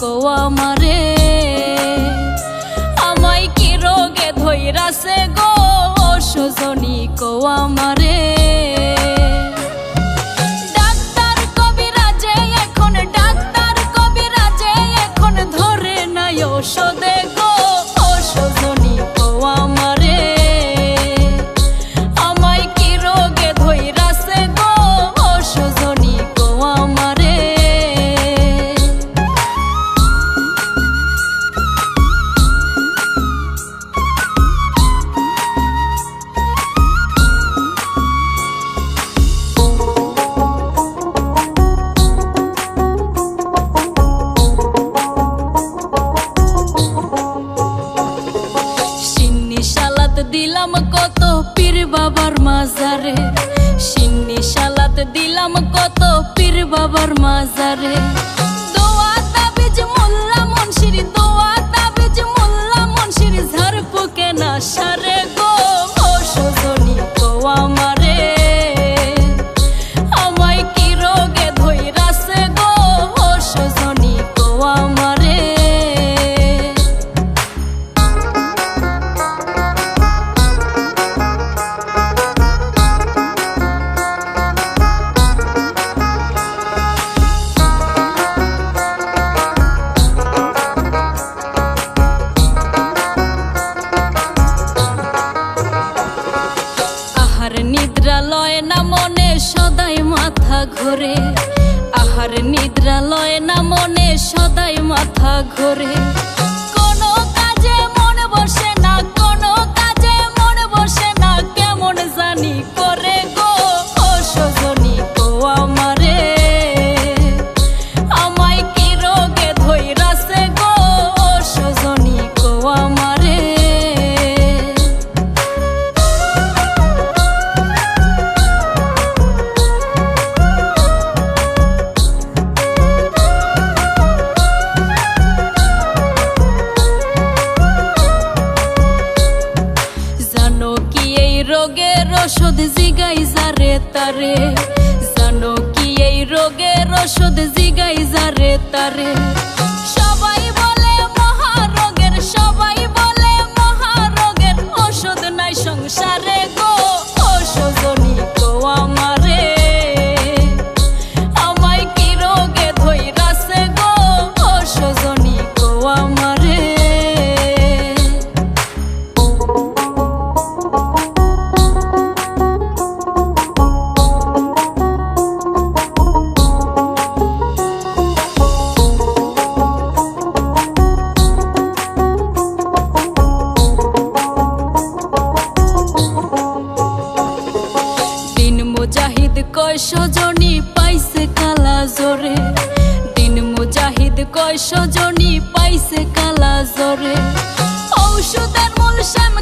কো আমারে, আমায় কি রোগে ধইরাছে গো সজনী কো আমারে। ডাক্তার কবিরাজে এখন ধরে নাই ঔষধে গো সজনী কো আমারে, আমায় কি রোগে ধইরাছে গো সজনী কো আমারে। দিলাম কত পীর বাবার মাজারে, সিন্নি সালাত দিলাম কত পীর বাবার মাজারে। দোয়া তাবিজ মোল্লা মুন্সির, দোয়া তাবিজ মোল্লা মুন্সির ঝাড়ফুঁকে না সারে গো সজনী কো আমারে, আমায় কি রোগে ধইরাছে গো সজনী কো আমারে। নিদ্রা লয় না মনে সদাই মাথা ঘোরে, আহার নিদ্রা লয় না মনে সদাই মাথা ঘোরে। কোনো কাজে মন বসে না, কোনো কাজে মন বসে না, কেমন জানি করে গো সজনী কো আমারে, আমায় কি রোগে ধইরাছে গো সজনী কো আমারে। রোগের ওষুধ জিগাই যারে তারে, জানো কি এই রোগের ওষুধ জিগাই যারে তারে। সবাই বলে মহারোগের, সবাই বলে মহারোগের ওষুধ নাই সংসারে গো সজনী কো আমারে, আমায় কি রোগে ধইরাছে গো সজনী কো আমারে। মুজাহিদ কয় সজনী পাইছে কালা জোরে, দিন মুজাহিদ কয় সজনী পাইছে কালা জোরে। ঔষধের মূল শ্যাম